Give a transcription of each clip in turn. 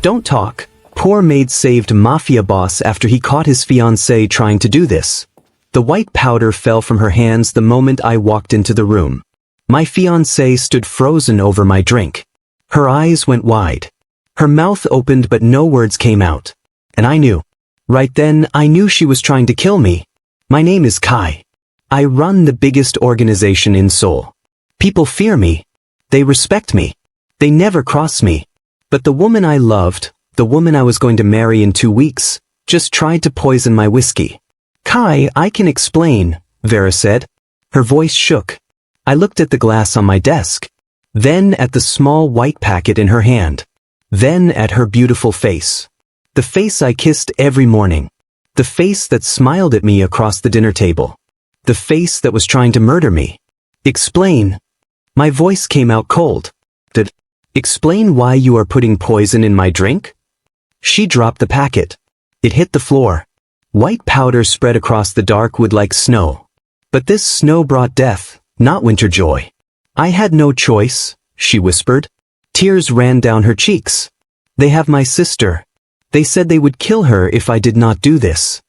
Don't talk. Poor Maid saved Mafia boss after he caught his fiancée trying to do this. The white powder fell from her hands the moment I walked into the room. My fiancée stood frozen over my drink. Her eyes went wide. Her mouth opened but no words came out. And I knew. Right then, I knew she was trying to kill me. My name is Kai. I run the biggest organization in Seoul. People fear me. They respect me. They never cross me. But the woman I loved, the woman I was going to marry in 2 weeks, just tried to poison my whiskey. Kai, I can explain, Vera said. Her voice shook. I looked at the glass on my desk. Then at the small white packet in her hand. Then at her beautiful face. The face I kissed every morning. The face that smiled at me across the dinner table. The face that was trying to murder me. Explain. My voice came out cold. Explain why you are putting poison in my drink? She dropped the packet. It hit the floor. White powder spread across the dark wood like snow. But this snow brought death, not winter joy. I had no choice, she whispered. Tears ran down her cheeks. They have my sister. They said they would kill her if I did not do this.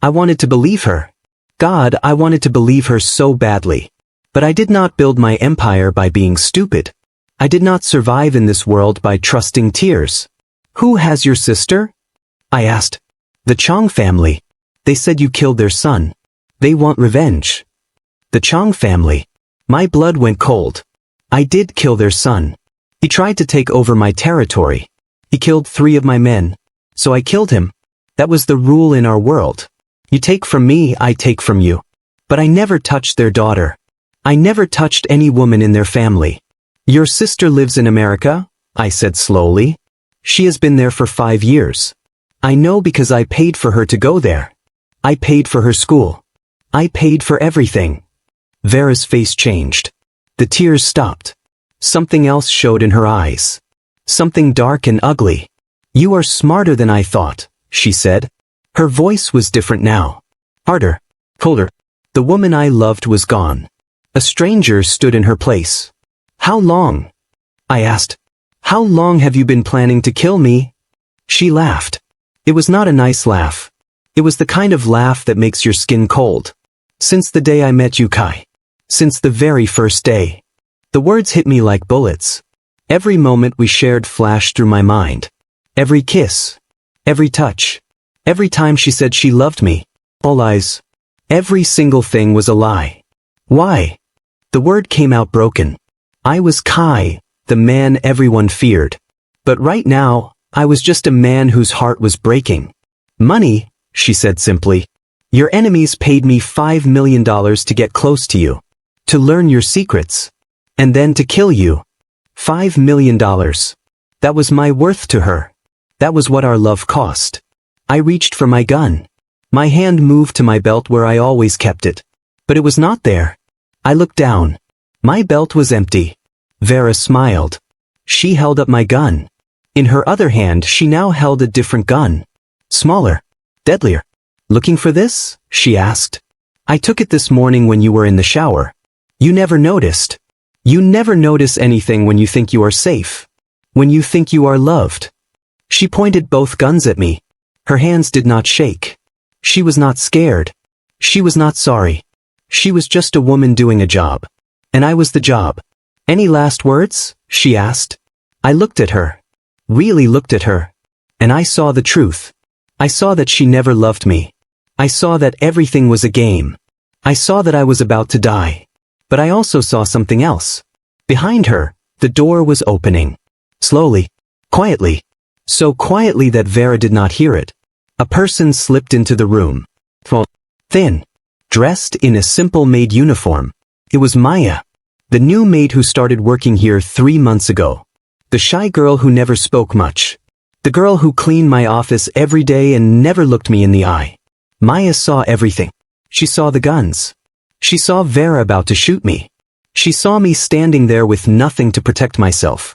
I wanted to believe her. God, I wanted to believe her so badly. But I did not build my empire by being stupid. I did not survive in this world by trusting tears. Who has your sister? I asked. The Chong family. They said you killed their son. They want revenge. The Chong family. My blood went cold. I did kill their son. He tried to take over my territory. He killed 3 of my men. So I killed him. That was the rule in our world. You take from me, I take from you. But I never touched their daughter. I never touched any woman in their family. Your sister lives in America, I said slowly. She has been there for 5 years. I know because I paid for her to go there. I paid for her school. I paid for everything. Vera's face changed. The tears stopped. Something else showed in her eyes. Something dark and ugly. You are smarter than I thought, she said. Her voice was different now. Harder. Colder. The woman I loved was gone. A stranger stood in her place. How long? I asked. How long have you been planning to kill me? She laughed. It was not a nice laugh. It was the kind of laugh that makes your skin cold. Since the day I met you, Kai. Since the very first day. The words hit me like bullets. Every moment we shared flashed through my mind. Every kiss. Every touch. Every time she said she loved me. All lies. Every single thing was a lie. Why? The word came out broken. I was Kai, the man everyone feared. But right now, I was just a man whose heart was breaking. Money, she said simply. Your enemies paid me $5 million to get close to you. To learn your secrets. And then to kill you. $5 million. That was my worth to her. That was what our love cost. I reached for my gun. My hand moved to my belt where I always kept it. But it was not there. I looked down. My belt was empty. Vera smiled. She held up my gun. In her other hand she now held a different gun. Smaller. Deadlier. Looking for this? She asked. I took it this morning when you were in the shower. You never noticed. You never notice anything when you think you are safe. When you think you are loved. She pointed both guns at me. Her hands did not shake. She was not scared. She was not sorry. She was just a woman doing a job. And I was the job. Any last words? She asked. I looked at her. Really looked at her. And I saw the truth. I saw that she never loved me. I saw that everything was a game. I saw that I was about to die. But I also saw something else. Behind her, the door was opening. Slowly. Quietly. So quietly that Vera did not hear it. A person slipped into the room. Thin. Dressed in a simple maid uniform. It was Maya. The new maid who started working here 3 months ago. The shy girl who never spoke much. The girl who cleaned my office every day and never looked me in the eye. Maya saw everything. She saw the guns. She saw Vera about to shoot me. She saw me standing there with nothing to protect myself.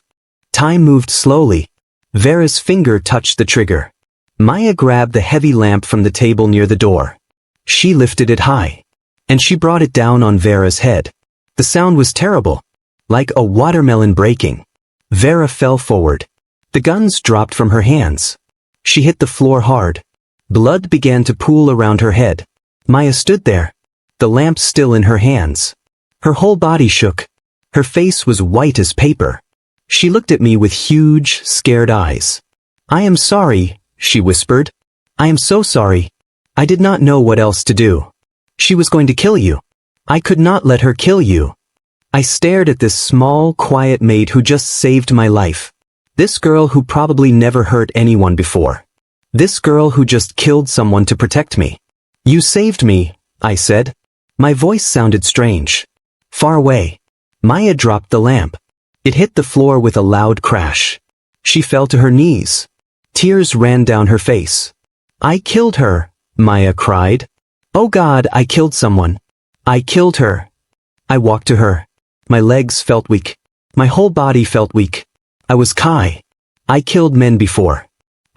Time moved slowly. Vera's finger touched the trigger. Maya grabbed the heavy lamp from the table near the door. She lifted it high. And she brought it down on Vera's head. The sound was terrible. Like a watermelon breaking. Vera fell forward. The guns dropped from her hands. She hit the floor hard. Blood began to pool around her head. Maya stood there, the lamp still in her hands. Her whole body shook. Her face was white as paper. She looked at me with huge, scared eyes. "I am sorry," she whispered. "I am so sorry. I did not know what else to do. She was going to kill you. I could not let her kill you." I stared at this small, quiet maid who just saved my life. This girl who probably never hurt anyone before. This girl who just killed someone to protect me. "You saved me," I said. My voice sounded strange. Far away. Maya dropped the lamp. It hit the floor with a loud crash. She fell to her knees. Tears ran down her face. "I killed her," Maya cried. "Oh God, I killed someone. I killed her." I walked to her. My legs felt weak. My whole body felt weak. I was Kai. I killed men before.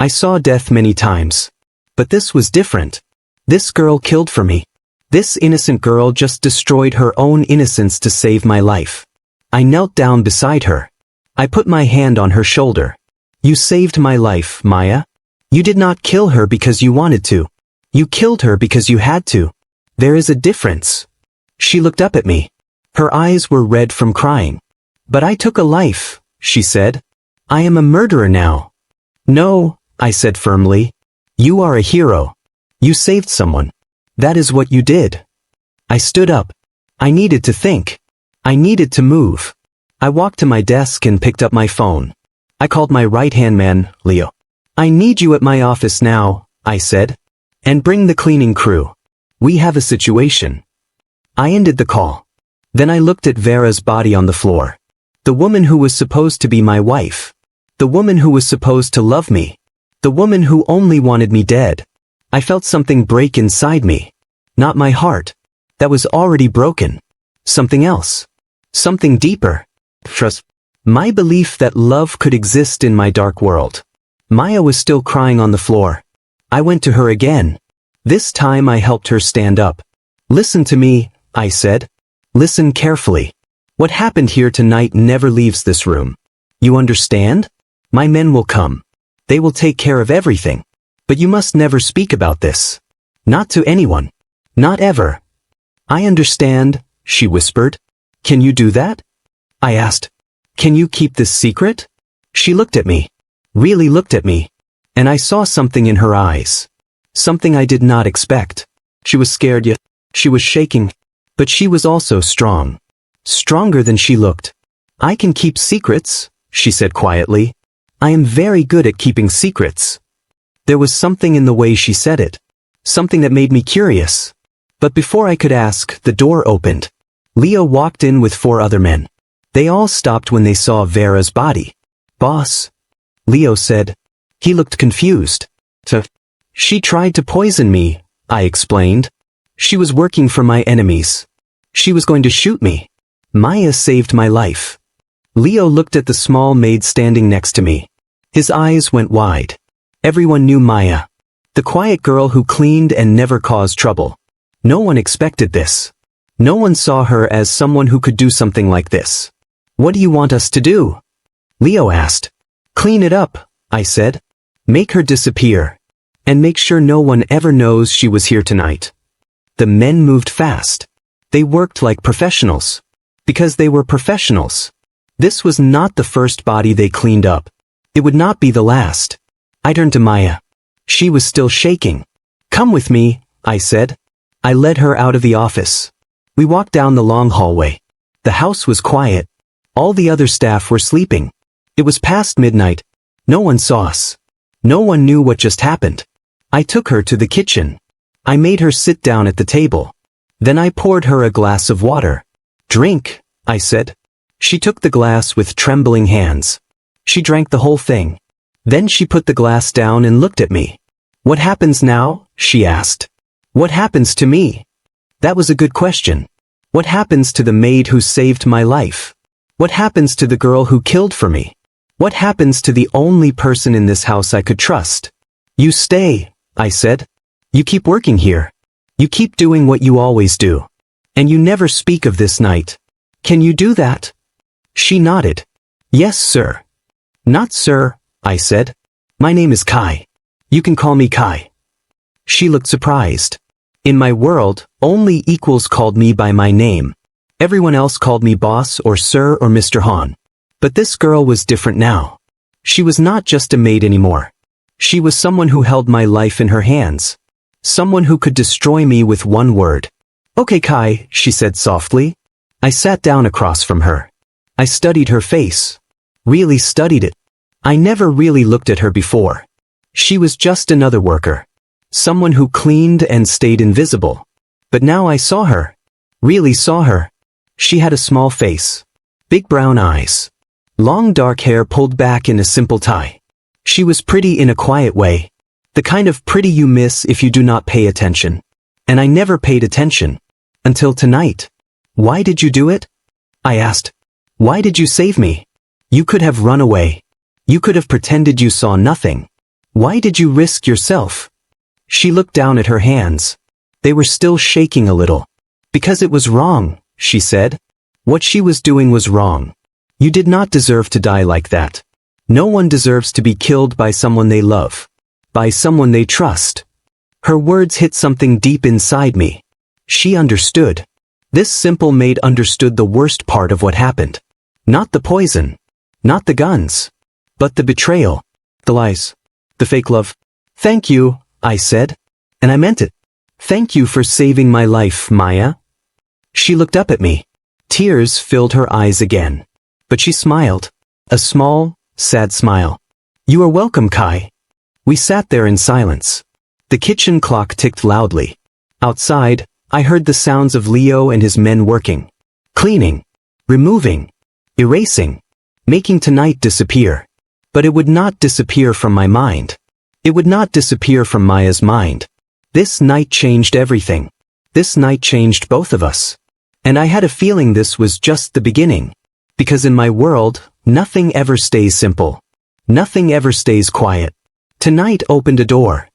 I saw death many times. But this was different. This girl killed for me. This innocent girl just destroyed her own innocence to save my life. I knelt down beside her. I put my hand on her shoulder. "You saved my life, Maya. You did not kill her because you wanted to. You killed her because you had to. There is a difference." She looked up at me. Her eyes were red from crying. "But I took a life," she said. "I am a murderer now." "No," I said firmly. "You are a hero. You saved someone. That is what you did." I stood up. I needed to think. I needed to move. I walked to my desk and picked up my phone. I called my right-hand man, Leo. "I need you at my office now," I said. "And bring the cleaning crew. We have a situation." I ended the call. Then I looked at Vera's body on the floor. The woman who was supposed to be my wife. The woman who was supposed to love me. The woman who only wanted me dead. I felt something break inside me. Not my heart. That was already broken. Something else. Something deeper. Trust. My belief that love could exist in my dark world. Maya was still crying on the floor. I went to her again. This time I helped her stand up. "Listen to me," I said. "Listen carefully. What happened here tonight never leaves this room. You understand? My men will come. They will take care of everything. But you must never speak about this. Not to anyone. Not ever." "I understand," she whispered. "Can you do that?" I asked. "Can you keep this secret?" She looked at me. Really looked at me. And I saw something in her eyes. Something I did not expect. She was scared yet. She was shaking. But she was also strong. Stronger than she looked. "I can keep secrets," she said quietly. "I am very good at keeping secrets." There was something in the way she said it. Something that made me curious. But before I could ask, the door opened. Leo walked in with 4 other men. They all stopped when they saw Vera's body. "Boss," Leo said. He looked confused. She tried to poison me," I explained. "She was working for my enemies. She was going to shoot me. Maya saved my life." Leo looked at the small maid standing next to me. His eyes went wide. Everyone knew Maya. The quiet girl who cleaned and never caused trouble. No one expected this. No one saw her as someone who could do something like this. "What do you want us to do?" Leo asked. "Clean it up," I said. "Make her disappear. And make sure no one ever knows she was here tonight." The men moved fast. They worked like professionals. Because they were professionals. This was not the first body they cleaned up. It would not be the last. I turned to Maya. She was still shaking. "Come with me," I said. I led her out of the office. We walked down the long hallway. The house was quiet. All the other staff were sleeping. It was past midnight. No one saw us. No one knew what just happened. I took her to the kitchen. I made her sit down at the table. Then I poured her a glass of water. "Drink," I said. She took the glass with trembling hands. She drank the whole thing. Then she put the glass down and looked at me. "What happens now?" she asked. "What happens to me?" That was a good question. What happens to the maid who saved my life? What happens to the girl who killed for me? What happens to the only person in this house I could trust? "You stay," I said. "You keep working here. You keep doing what you always do. And you never speak of this night. Can you do that?" She nodded. "Yes, sir." "Not sir," I said. My name is Kai. You can call me Kai. She looked surprised. In my world, only equals called me by my name. Everyone else called me boss or sir or Mr. Han. But this girl was different now. She was not just a maid anymore. She was someone who held my life in her hands. Someone who could destroy me with one word. Okay, Kai, she said softly. I sat down across from her. I studied her face. Really studied it. I never really looked at her before. She was just another worker. Someone who cleaned and stayed invisible. But now I saw her. Really saw her. She had a small face. Big brown eyes. Long dark hair pulled back in a simple tie. She was pretty in a quiet way. The kind of pretty you miss if you do not pay attention. And I never paid attention. Until tonight. Why did you do it? I asked. Why did you save me? You could have run away. You could have pretended you saw nothing. Why did you risk yourself? She looked down at her hands. They were still shaking a little. Because it was wrong, she said. What she was doing was wrong. You did not deserve to die like that. No one deserves to be killed by someone they love. By someone they trust. Her words hit something deep inside me. She understood. This simple maid understood the worst part of what happened. Not the poison. Not the guns. But the betrayal. The lies. The fake love. Thank you, I said. And I meant it. Thank you for saving my life, Maya. She looked up at me. Tears filled her eyes again. But she smiled. A small, sad smile. You are welcome, Kai. We sat there in silence. The kitchen clock ticked loudly. Outside, I heard the sounds of Leo and his men working. Cleaning. Removing. Erasing. Making tonight disappear. But it would not disappear from my mind. It would not disappear from Maya's mind. This night changed everything. This night changed both of us. And I had a feeling this was just the beginning. Because in my world, nothing ever stays simple. Nothing ever stays quiet. Tonight opened a door.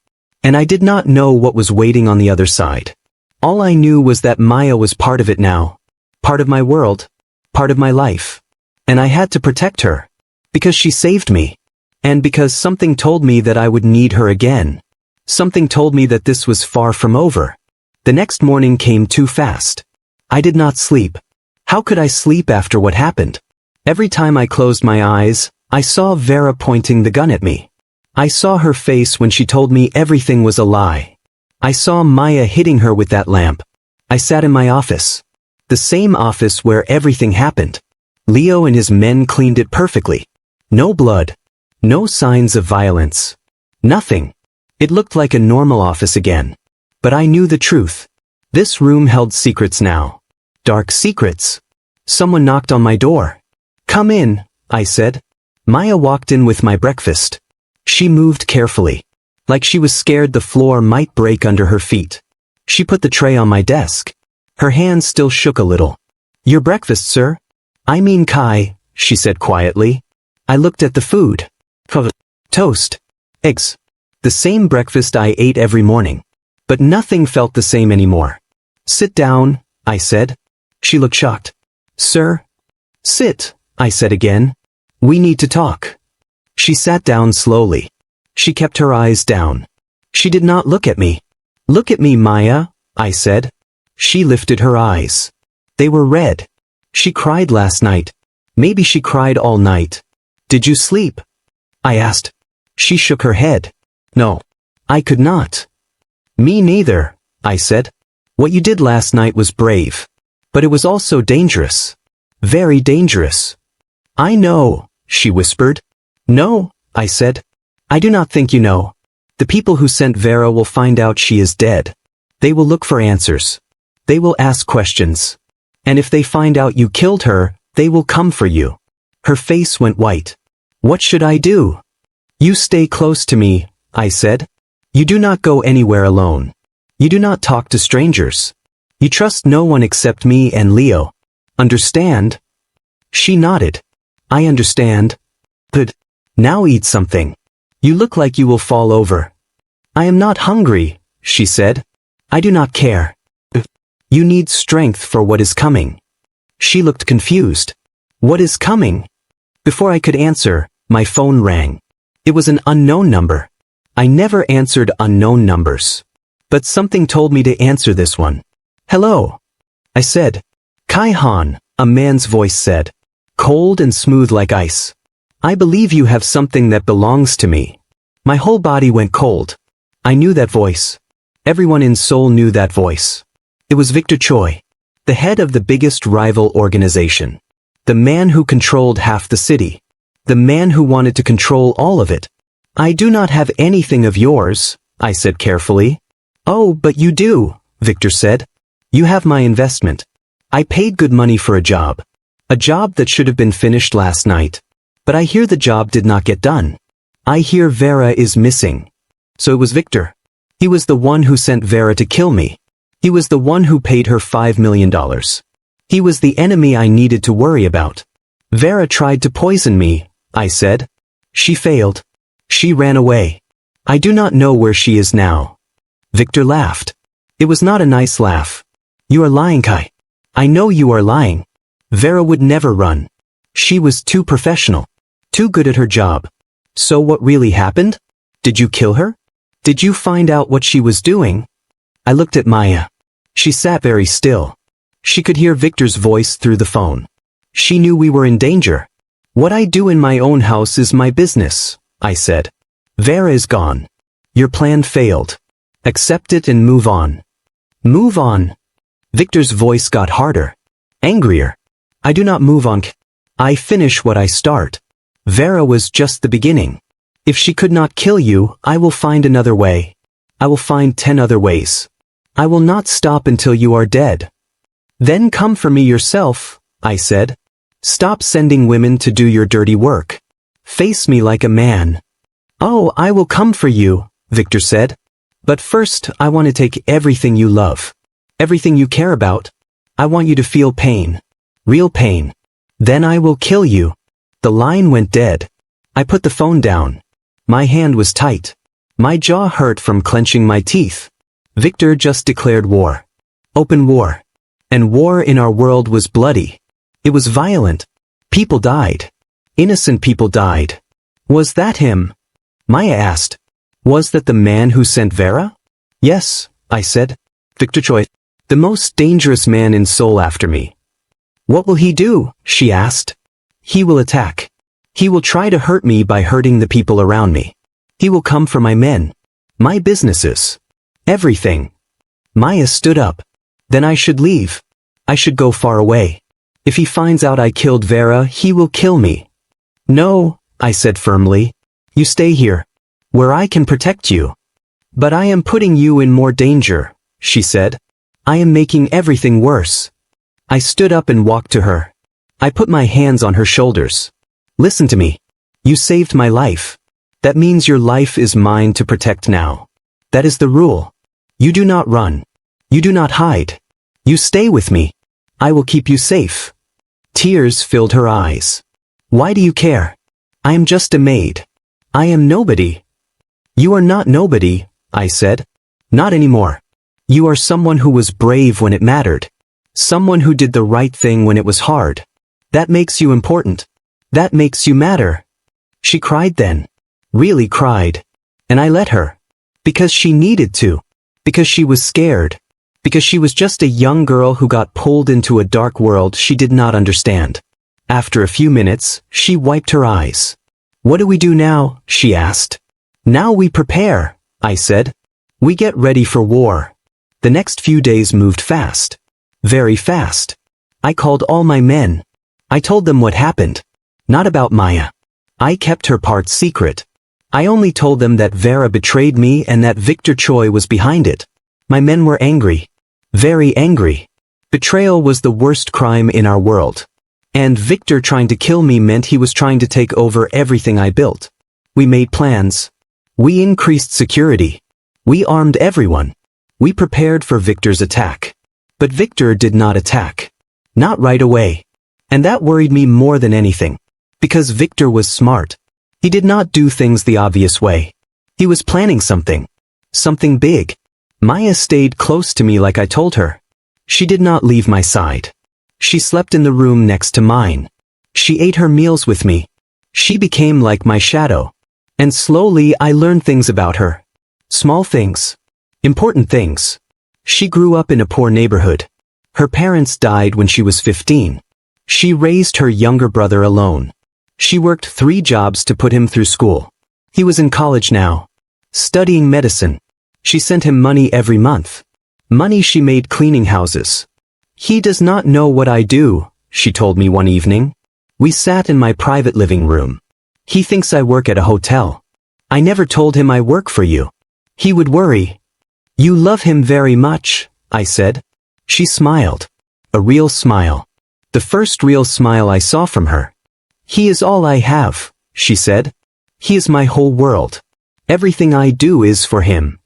And I did not know what was waiting on the other side. All I knew was that Maya was part of it now. Part of my world. Part of my life. And I had to protect her. Because she saved me. And because something told me that I would need her again. Something told me that this was far from over. The next morning came too fast. I did not sleep. How could I sleep after what happened? Every time I closed my eyes, I saw Vera pointing the gun at me. I saw her face when she told me everything was a lie. I saw Maya hitting her with that lamp. I sat in my office. The same office where everything happened. Leo and his men cleaned it perfectly. No blood. No signs of violence. Nothing. It looked like a normal office again. But I knew the truth. This room held secrets now. Dark secrets. Someone knocked on my door. Come in, I said. Maya walked in with my breakfast. She moved carefully. Like she was scared the floor might break under her feet. She put the tray on my desk. Her hands still shook a little. Your breakfast, sir? I mean Kai, she said quietly. I looked at the food. Toast. Eggs. The same breakfast I ate every morning. But nothing felt the same anymore. Sit down, I said. She looked shocked. Sir? Sit, I said again. We need to talk. She sat down slowly. She kept her eyes down. She did not look at me. Look at me, Maya, I said. She lifted her eyes. They were red. She cried last night. Maybe she cried all night. Did you sleep? I asked. She shook her head. No. I could not. Me neither, I said. What you did last night was brave. But it was also dangerous. Very dangerous. I know, she whispered. No, I said. I do not think you know. The people who sent Vera will find out she is dead. They will look for answers. They will ask questions. And if they find out you killed her, they will come for you. Her face went white. What should I do? You stay close to me, I said. You do not go anywhere alone. You do not talk to strangers. You trust no one except me and Leo. Understand? She nodded. I understand. Good. Now eat something. You look like you will fall over. I am not hungry, she said. I do not care. You need strength for what is coming. She looked confused. What is coming? Before I could answer, my phone rang. It was an unknown number. I never answered unknown numbers. But something told me to answer this one. Hello, I said. Kai Han, a man's voice said. Cold and smooth like ice. I believe you have something that belongs to me. My whole body went cold. I knew that voice. Everyone in Seoul knew that voice. It was Victor Choi, the head of the biggest rival organization. The man who controlled half the city. The man who wanted to control all of it. I do not have anything of yours, I said carefully. Oh, but you do, Victor said. You have my investment. I paid good money for a job. A job that should have been finished last night. But I hear the job did not get done. I hear Vera is missing. So it was Victor. He was the one who sent Vera to kill me. He was the one who paid her $5 million. He was the enemy I needed to worry about. Vera tried to poison me, I said. She failed. She ran away. I do not know where she is now. Victor laughed. It was not a nice laugh. You are lying, Kai. I know you are lying. Vera would never run. She was too professional. Too good at her job. So what really happened? Did you kill her? Did you find out what she was doing? I looked at Maya. She sat very still. She could hear Victor's voice through the phone. She knew we were in danger. What I do in my own house is my business, I said. Vera is gone. Your plan failed. Accept it and move on. Move on. Victor's voice got harder. Angrier. I do not move on. I finish what I start. Vera was just the beginning. If she could not kill you, I will find another way. I will find 10 other ways. I will not stop until you are dead. Then come for me yourself, I said. Stop sending women to do your dirty work. Face me like a man. Oh, I will come for you, Victor said. But first, I want to take everything you love. Everything you care about. I want you to feel pain. Real pain. Then I will kill you. The line went dead. I put the phone down. My hand was tight. My jaw hurt from clenching my teeth. Victor just declared war. Open war. And war in our world was bloody. It was violent. People died. Innocent people died. Was that him? Maya asked. Was that the man who sent Vera? Yes, I said. Victor Choi, the most dangerous man in Seoul after me. What will he do? She asked. He will attack. He will try to hurt me by hurting the people around me. He will come for my men. My businesses. Everything. Maya stood up. Then I should leave. I should go far away. If he finds out I killed Vera, he will kill me. No, I said firmly. You stay here. Where I can protect you. But I am putting you in more danger, she said. I am making everything worse. I stood up and walked to her. I put my hands on her shoulders. Listen to me. You saved my life. That means your life is mine to protect now. That is the rule. You do not run. You do not hide. You stay with me. I will keep you safe. Tears filled her eyes. Why do you care? I am just a maid. I am nobody. You are not nobody, I said. Not anymore. You are someone who was brave when it mattered. Someone who did the right thing when it was hard. That makes you important. That makes you matter. She cried then. Really cried. And I let her. Because she needed to. Because she was scared. Because she was just a young girl who got pulled into a dark world she did not understand. After a few minutes, she wiped her eyes. What do we do now? She asked. Now we prepare, I said. We get ready for war. The next few days moved fast. Very fast. I called all my men. I told them what happened. Not about Maya. I kept her part secret. I only told them that Vera betrayed me and that Victor Choi was behind it. My men were angry. Very angry. Betrayal was the worst crime in our world. And Victor trying to kill me meant he was trying to take over everything I built. We made plans. We increased security. We armed everyone. We prepared for Victor's attack. But Victor did not attack. Not right away. And that worried me more than anything. Because Victor was smart. He did not do things the obvious way. He was planning something. Something big. Maya stayed close to me like I told her. She did not leave my side. She slept in the room next to mine. She ate her meals with me. She became like my shadow. And slowly I learned things about her. Small things. Important things. She grew up in a poor neighborhood. Her parents died when she was 15. She raised her younger brother alone. She worked 3 jobs to put him through school. He was in college now, studying medicine. She sent him money every month. Money she made cleaning houses. He does not know what I do, she told me one evening. We sat in my private living room. He thinks I work at a hotel. I never told him I work for you. He would worry. You love him very much, I said. She smiled. A real smile. The first real smile I saw from her. He is all I have, she said. He is my whole world. Everything I do is for him.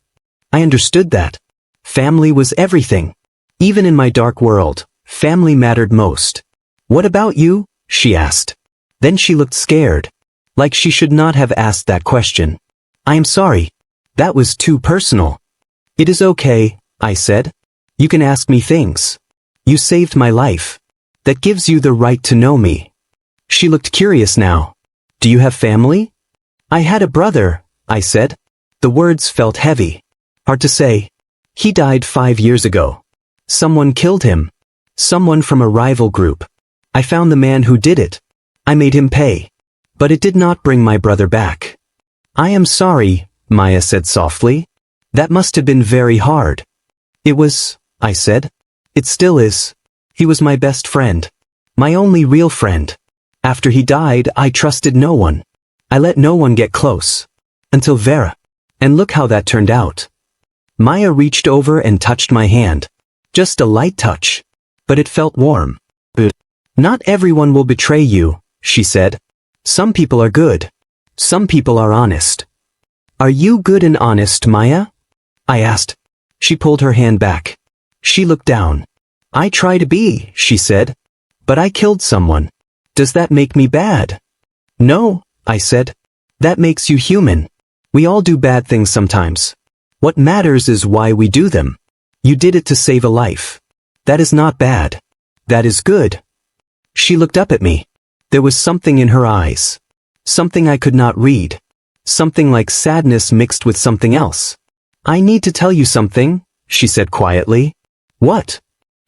I understood that. Family was everything. Even in my dark world, family mattered most. What about you? She asked. Then she looked scared. Like she should not have asked that question. I am sorry. That was too personal. It is okay, I said. You can ask me things. You saved my life. That gives you the right to know me. She looked curious now. Do you have family? I had a brother, I said. The words felt heavy. Hard to say. He died 5 years ago. Someone killed him. Someone from a rival group. I found the man who did it. I made him pay. But it did not bring my brother back. I am sorry, Maya said softly. That must have been very hard. It was, I said. It still is. He was my best friend. My only real friend. After he died, I trusted no one. I let no one get close. Until Vera. And look how that turned out. Maya reached over and touched my hand. Just a light touch. But it felt warm. Not everyone will betray you, she said. Some people are good. Some people are honest. Are you good and honest, Maya? I asked. She pulled her hand back. She looked down. I try to be, she said. But I killed someone. Does that make me bad? No, I said. That makes you human. We all do bad things sometimes. What matters is why we do them. You did it to save a life. That is not bad. That is good. She looked up at me. There was something in her eyes. Something I could not read. Something like sadness mixed with something else. I need to tell you something, she said quietly. What?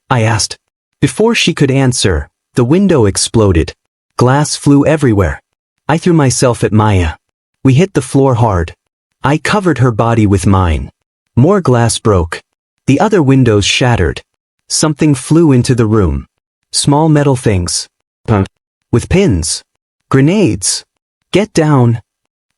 I asked. Before she could answer, the window exploded. Glass flew everywhere. I threw myself at Maya. We hit the floor hard. I covered her body with mine. More glass broke. The other windows shattered. Something flew into the room. Small metal things. With pins. Grenades. Get down.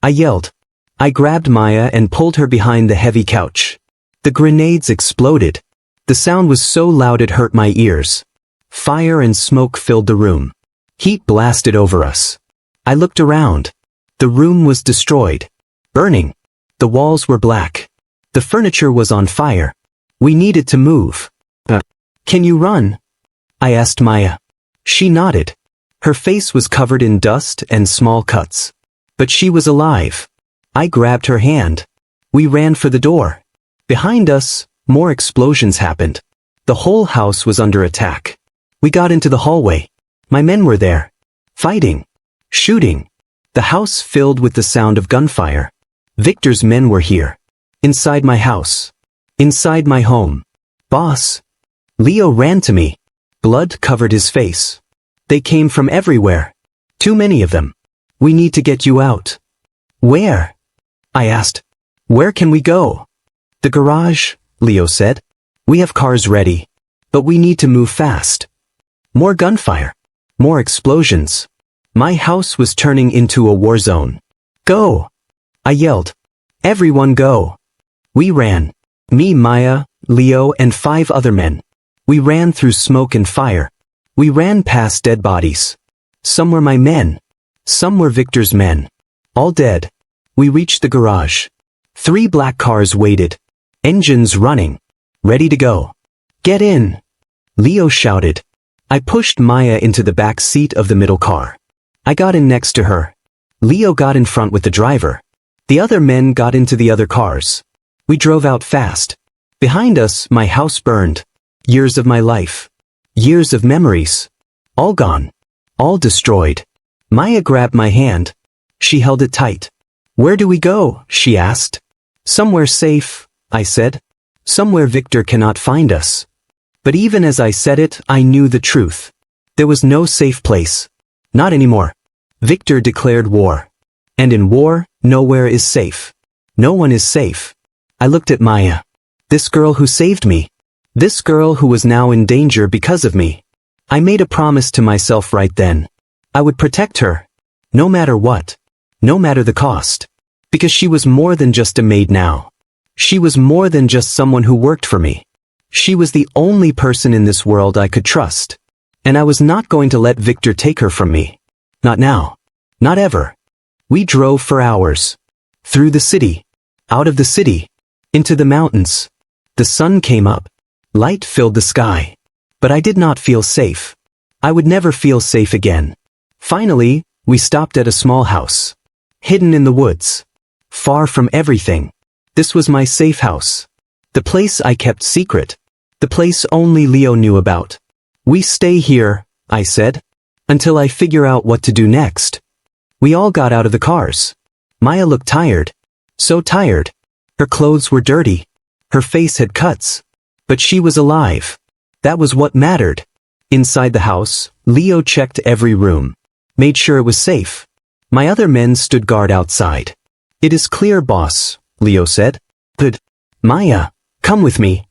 I yelled. I grabbed Maya and pulled her behind the heavy couch. The grenades exploded. The sound was so loud it hurt my ears. Fire and smoke filled the room. Heat blasted over us. I looked around. The room was destroyed. Burning. The walls were black. The furniture was on fire. We needed to move. Can you run? I asked Maya. She nodded. Her face was covered in dust and small cuts. But she was alive. I grabbed her hand. We ran for the door. Behind us, more explosions happened. The whole house was under attack. We got into the hallway. My men were there. Fighting. Shooting. The house filled with the sound of gunfire. Victor's men were here. Inside my house. Inside my home. Boss. Leo ran to me. Blood covered his face. They came from everywhere. Too many of them. We need to get you out. Where? I asked. Where can we go? The garage, Leo said. We have cars ready. But we need to move fast. More gunfire. More explosions. My house was turning into a war zone. Go! I yelled. Everyone go! We ran. Me, Maya, Leo, and 5 other men. We ran through smoke and fire. We ran past dead bodies. Some were my men. Some were Victor's men. All dead. We reached the garage. 3 black cars waited. Engines running. Ready to go. Get in! Leo shouted. I pushed Maya into the back seat of the middle car. I got in next to her. Leo got in front with the driver. The other men got into the other cars. We drove out fast. Behind us, my house burned. Years of my life. Years of memories. All gone. All destroyed. Maya grabbed my hand. She held it tight. Where do we go? She asked. Somewhere safe, I said. Somewhere Victor cannot find us. But even as I said it, I knew the truth. There was no safe place. Not anymore. Victor declared war. And in war, nowhere is safe. No one is safe. I looked at Maya. This girl who saved me. This girl who was now in danger because of me. I made a promise to myself right then. I would protect her. No matter what. No matter the cost. Because she was more than just a maid now. She was more than just someone who worked for me. She was the only person in this world I could trust. And I was not going to let Victor take her from me. Not now. Not ever. We drove for hours. Through the city. Out of the city. Into the mountains. The sun came up. Light filled the sky. But I did not feel safe. I would never feel safe again. Finally, we stopped at a small house. Hidden in the woods. Far from everything. This was my safe house. The place I kept secret. The place only Leo knew about. We stay here, I said. Until I figure out what to do next. We all got out of the cars. Maya looked tired. So tired. Her clothes were dirty. Her face had cuts. But she was alive. That was what mattered. Inside the house, Leo checked every room. Made sure it was safe. My other men stood guard outside. It is clear, boss, Leo said. But, Maya, come with me.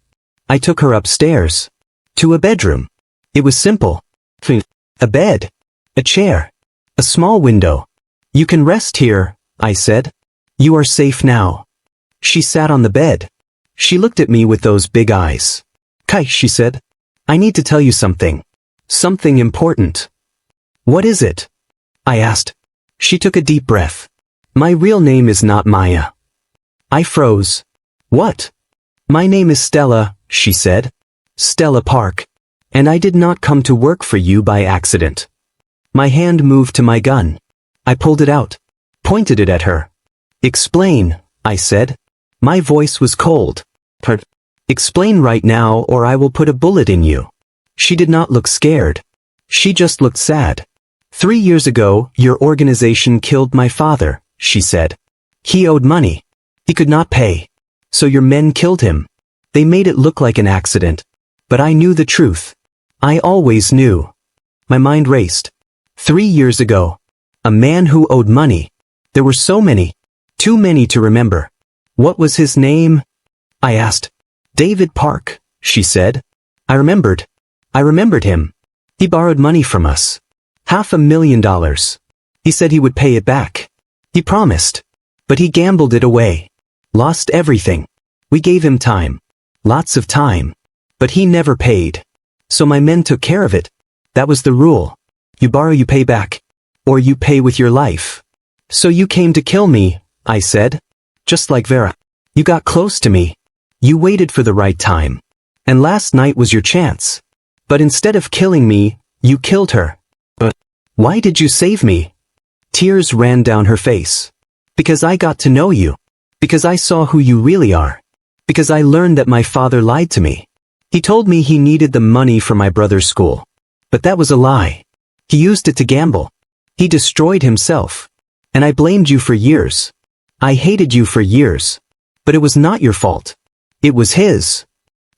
I took her upstairs. To a bedroom. It was simple. A bed. A chair. A small window. You can rest here, I said. You are safe now. She sat on the bed. She looked at me with those big eyes. Kai, she said. I need to tell you something. Something important. What is it? I asked. She took a deep breath. My real name is not Maya. I froze. What? My name is Stella, she said. Stella Park. And I did not come to work for you by accident. My hand moved to my gun. I pulled it out. Pointed it at her. Explain, I said. My voice was cold. Explain right now or I will put a bullet in you. She did not look scared. She just looked sad. 3 years ago, your organization killed my father, she said. He owed money. He could not pay. So your men killed him. They made it look like an accident. But I knew the truth. I always knew. My mind raced. 3 years ago. A man who owed money. There were so many. Too many to remember. What was his name? I asked. David Park, she said. I remembered. I remembered him. He borrowed money from us. $500,000. He said he would pay it back. He promised. But he gambled it away. Lost everything. We gave him time. Lots of time. But he never paid. So my men took care of it. That was the rule. You borrow, you pay back. Or you pay with your life. So you came to kill me, I said. Just like Vera. You got close to me. You waited for the right time. And last night was your chance. But instead of killing me, you killed her. But why did you save me? Tears ran down her face. Because I got to know you. Because I saw who you really are. Because I learned that my father lied to me. He told me he needed the money for my brother's school. But that was a lie. He used it to gamble. He destroyed himself. And I blamed you for years. I hated you for years. But it was not your fault. It was his.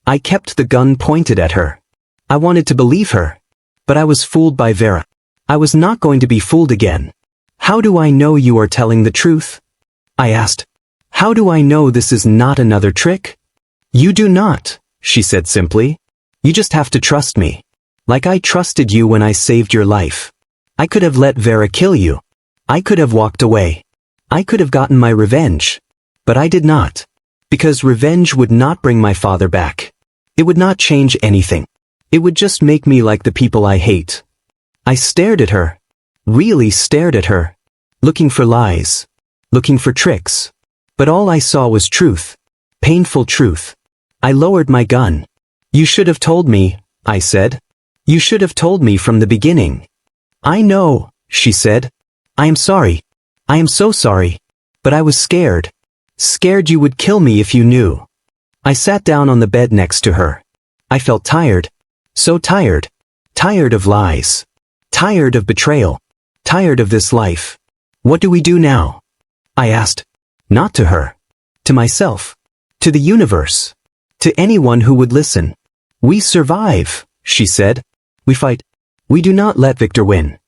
I kept the gun pointed at her. I wanted to believe her. But I was fooled by Vera. I was not going to be fooled again. How do I know you are telling the truth? I asked. How do I know this is not another trick? You do not, she said simply. You just have to trust me. Like I trusted you when I saved your life. I could have let Vera kill you. I could have walked away. I could have gotten my revenge. But I did not. Because revenge would not bring my father back. It would not change anything. It would just make me like the people I hate. I stared at her. Really stared at her. Looking for lies. Looking for tricks. But all I saw was truth. Painful truth. I lowered my gun. You should have told me, I said. You should have told me from the beginning. I know, she said. I am sorry. I am so sorry. But I was scared. Scared you would kill me if you knew. I sat down on the bed next to her. I felt tired. So tired. Tired of lies. Tired of betrayal. Tired of this life. What do we do now? I asked. Not to her. To myself. To the universe. To anyone who would listen. We survive, she said. We fight. We do not let Victor win.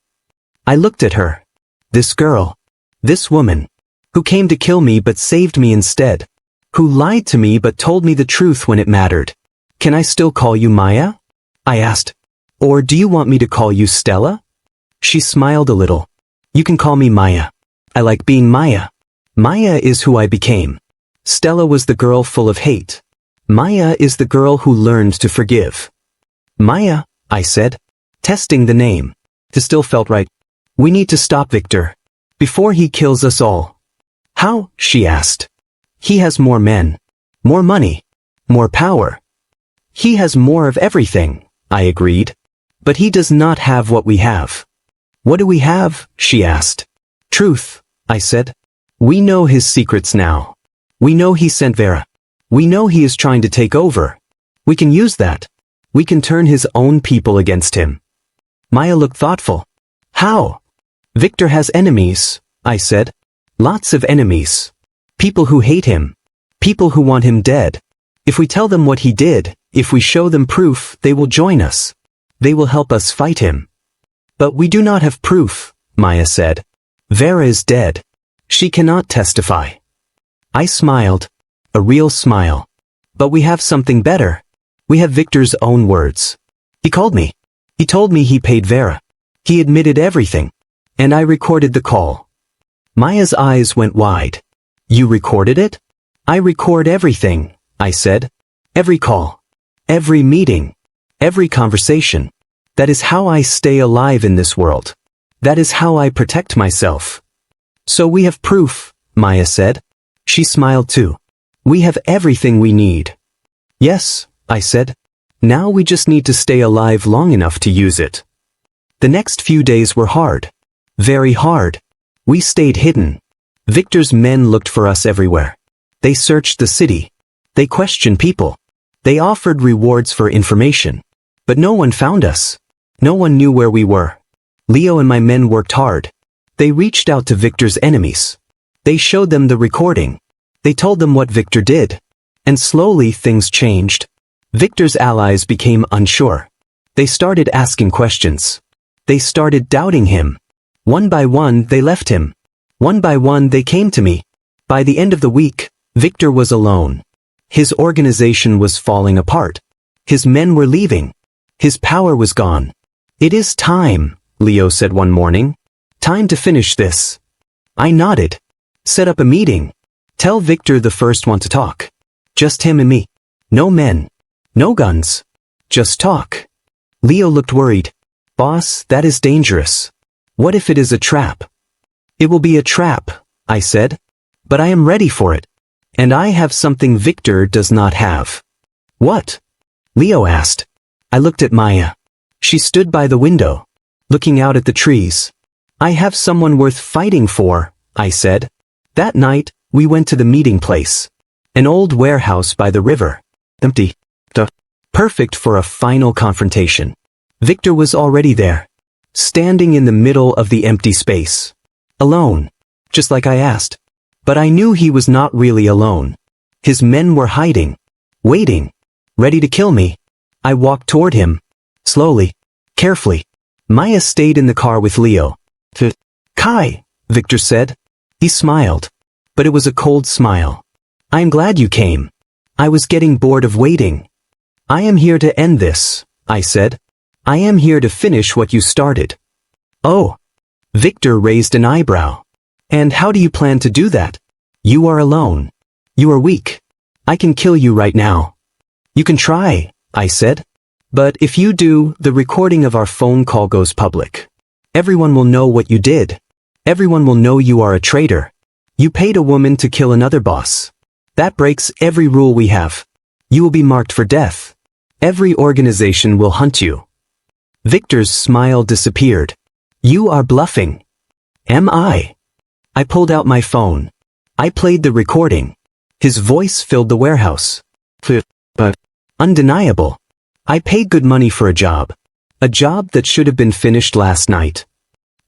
I looked at her. This girl. This woman. Who came to kill me but saved me instead. Who lied to me but told me the truth when it mattered. Can I still call you Maya? I asked. Or do you want me to call you Stella? She smiled a little. You can call me Maya. I like being Maya. Maya is who I became. Stella was the girl full of hate. Maya is the girl who learned to forgive. Maya, I said, testing the name. It still felt right. We need to stop Victor. Before he kills us all. How? She asked. He has more men. More money. More power. He has more of everything, I agreed. But he does not have what we have. What do we have? She asked. Truth, I said. We know his secrets now. We know he sent Vera. We know he is trying to take over. We can use that. We can turn his own people against him. Maya looked thoughtful. How? Victor has enemies, I said. Lots of enemies. People who hate him. People who want him dead. If we tell them what he did, if we show them proof, they will join us. They will help us fight him. But we do not have proof, Maya said. Vera is dead. She cannot testify. I smiled. A real smile. But we have something better. We have Victor's own words. He called me. He told me he paid Vera. He admitted everything. And I recorded the call. Maya's eyes went wide. You recorded it? I record everything, I said. Every call. Every meeting. Every conversation. That is how I stay alive in this world. That is how I protect myself. So we have proof, Maya said. She smiled too. We have everything we need. Yes, I said. Now we just need to stay alive long enough to use it. The next few days were hard. Very hard. We stayed hidden. Victor's men looked for us everywhere. They searched the city. They questioned people. They offered rewards for information. But no one found us. No one knew where we were. Leo and my men worked hard. They reached out to Victor's enemies. They showed them the recording. They told them what Victor did. And slowly things changed. Victor's allies became unsure. They started asking questions. They started doubting him. One by one they left him. One by one they came to me. By the end of the week, Victor was alone. His organization was falling apart. His men were leaving. His power was gone. It is time, Leo said one morning. Time to finish this. I nodded. Set up a meeting. Tell Victor the first one to talk. Just him and me. No men. No guns. Just talk. Leo looked worried. Boss, that is dangerous. What if it is a trap? It will be a trap, I said. But I am ready for it. And I have something Victor does not have. What? Leo asked. I looked at Maya. She stood by the window, looking out at the trees. I have someone worth fighting for, I said. That night, we went to the meeting place. An old warehouse by the river. Empty. Perfect for a final confrontation. Victor was already there, standing in the middle of the empty space. Alone, just like I asked. But I knew he was not really alone. His men were hiding, waiting, ready to kill me. I walked toward him, slowly, carefully. Maya stayed in the car with Leo. Kai, Victor said. He smiled, but it was a cold smile. I am glad you came. I was getting bored of waiting. I am here to end this, I said. I am here to finish what you started. Oh. Victor raised an eyebrow. And how do you plan to do that? You are alone. You are weak. I can kill you right now. You can try, I said. But if you do, the recording of our phone call goes public. Everyone will know what you did. Everyone will know you are a traitor. You paid a woman to kill another boss. That breaks every rule we have. You will be marked for death. Every organization will hunt you. Victor's smile disappeared. You are bluffing. Am I? I pulled out my phone. I played the recording. His voice filled the warehouse. But undeniable. I paid good money for a job. A job that should have been finished last night.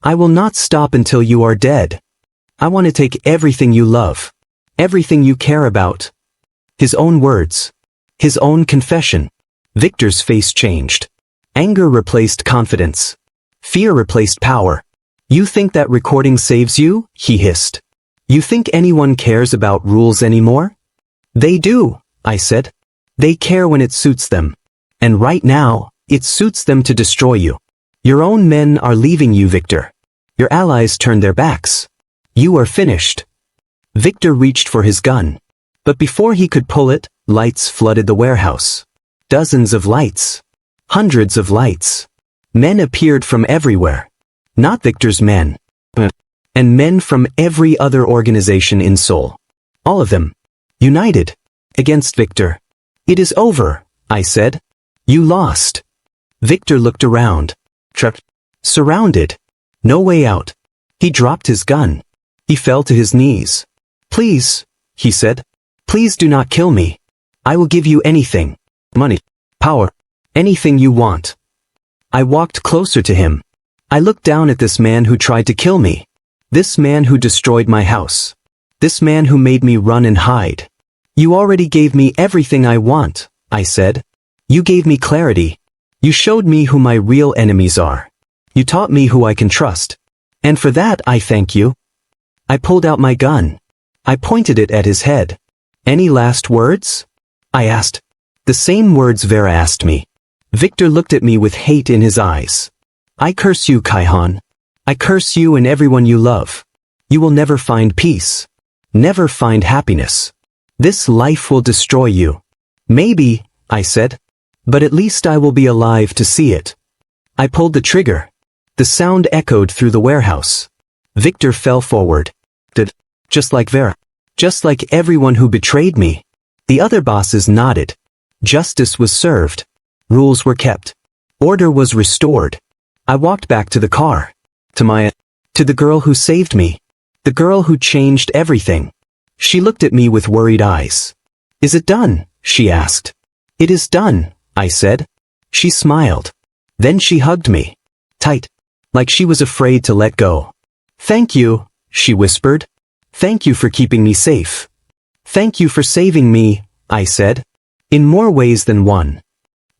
I will not stop until you are dead. I want to take everything you love. Everything you care about. His own words. His own confession. Victor's face changed. Anger replaced confidence. Fear replaced power. You think that recording saves you? He hissed. You think anyone cares about rules anymore? They do, I said. They care when it suits them. And right now, it suits them to destroy you. Your own men are leaving you, Victor. Your allies turned their backs. You are finished. Victor reached for his gun. But before he could pull it, lights flooded the warehouse. Dozens of lights. Hundreds of lights. Men appeared from everywhere. Not Victor's men. And men from every other organization in Seoul. All of them. United. Against Victor. It is over, I said. You lost. Victor looked around. Trapped. Surrounded. No way out. He dropped his gun. He fell to his knees. Please, he said. Please do not kill me. I will give you anything. Money. Power. Anything you want. I walked closer to him. I looked down at this man who tried to kill me. This man who destroyed my house. This man who made me run and hide. You already gave me everything I want, I said. You gave me clarity. You showed me who my real enemies are. You taught me who I can trust. And for that I thank you. I pulled out my gun. I pointed it at his head. Any last words? I asked. The same words Vera asked me. Victor looked at me with hate in his eyes. I curse you, Kaihan. I curse you and everyone you love. You will never find peace. Never find happiness. This life will destroy you. Maybe, I said. But at least I will be alive to see it. I pulled the trigger. The sound echoed through the warehouse. Victor fell forward. Just like Vera. Just like everyone who betrayed me. The other bosses nodded. Justice was served. Rules were kept. Order was restored. I walked back to the car. To the girl who saved me. The girl who changed everything. She looked at me with worried eyes. Is it done? She asked. It is done, I said. She smiled. Then she hugged me. Tight. Like she was afraid to let go. Thank you, she whispered. Thank you for keeping me safe. Thank you for saving me, I said. In more ways than one.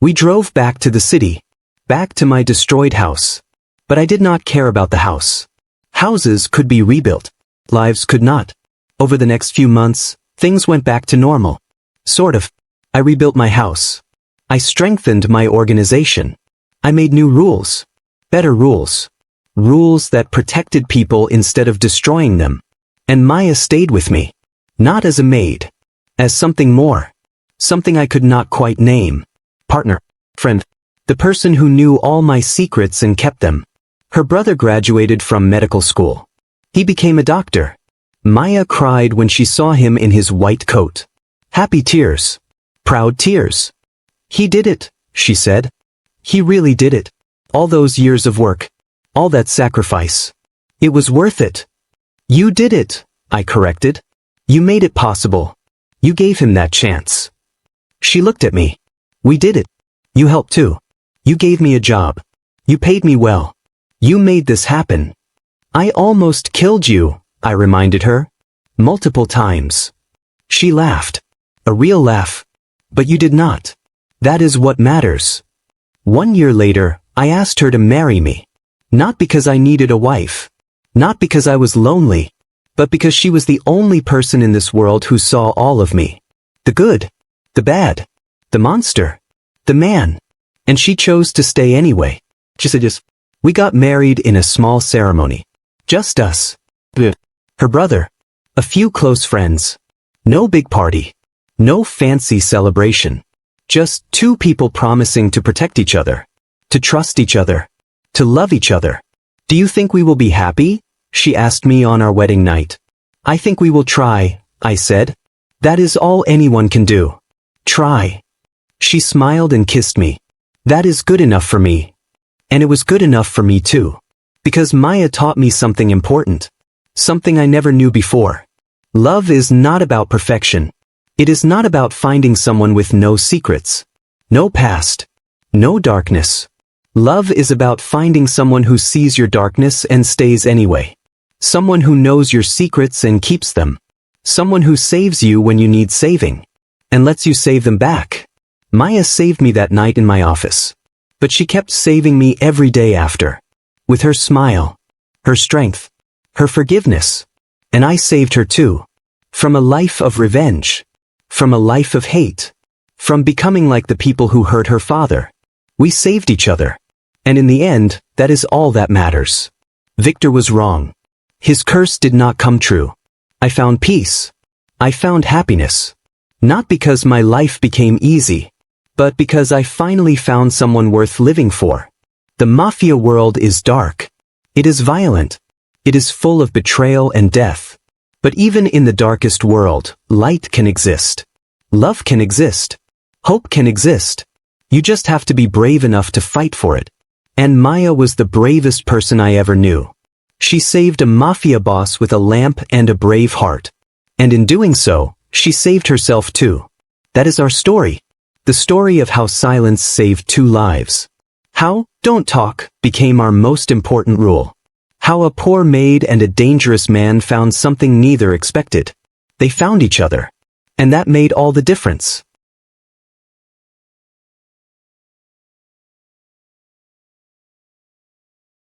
We drove back to the city. Back to my destroyed house. But I did not care about the house. Houses could be rebuilt. Lives could not. Over the next few months, things went back to normal. Sort of. I rebuilt my house. I strengthened my organization. I made new rules. Better rules. Rules that protected people instead of destroying them. And Maya stayed with me. Not as a maid. As something more. Something I could not quite name. Partner. Friend. The person who knew all my secrets and kept them. Her brother graduated from medical school. He became a doctor. Maya cried when she saw him in his white coat. Happy tears. Proud tears. He did it, she said. He really did it. All those years of work. All that sacrifice. It was worth it. You did it, I corrected. You made it possible. You gave him that chance. She looked at me. We did it. You helped too. You gave me a job. You paid me well. You made this happen. I almost killed you, I reminded her. Multiple times. She laughed. A real laugh. But you did not. That is what matters. 1 year later, I asked her to marry me. Not because I needed a wife. Not because I was lonely. But because she was the only person in this world who saw all of me. The good. The bad. The monster. The man. And she chose to stay anyway. We got married in a small ceremony. Just us. Her brother. A few close friends. No big party. No fancy celebration. Just two people promising to protect each other. To trust each other. To love each other. Do you think we will be happy? She asked me on our wedding night. I think we will try, I said. That is all anyone can do. Try. She smiled and kissed me. That is good enough for me. And it was good enough for me too. Because Maya taught me something important. Something I never knew before. Love is not about perfection. It is not about finding someone with no secrets. No past. No darkness. Love is about finding someone who sees your darkness and stays anyway. Someone who knows your secrets and keeps them. Someone who saves you when you need saving. And lets you save them back. Maya saved me that night in my office. But she kept saving me every day after. With her smile. Her strength. Her forgiveness. And I saved her too. From a life of revenge. From a life of hate. From becoming like the people who hurt her father. We saved each other. And in the end, that is all that matters. Victor was wrong. His curse did not come true. I found peace. I found happiness. Not because my life became easy, but because I finally found someone worth living for. The Mafia world is dark. It is violent. It is full of betrayal and death. But even in the darkest world, light can exist. Love can exist. Hope can exist. You just have to be brave enough to fight for it. And Maya was the bravest person I ever knew. She saved a mafia boss with a lamp and a brave heart. And in doing so, she saved herself too. That is our story. The story of how silence saved 2 lives. How "don't talk" became our most important rule. How a poor maid and a dangerous man found something neither expected. They found each other. And that made all the difference.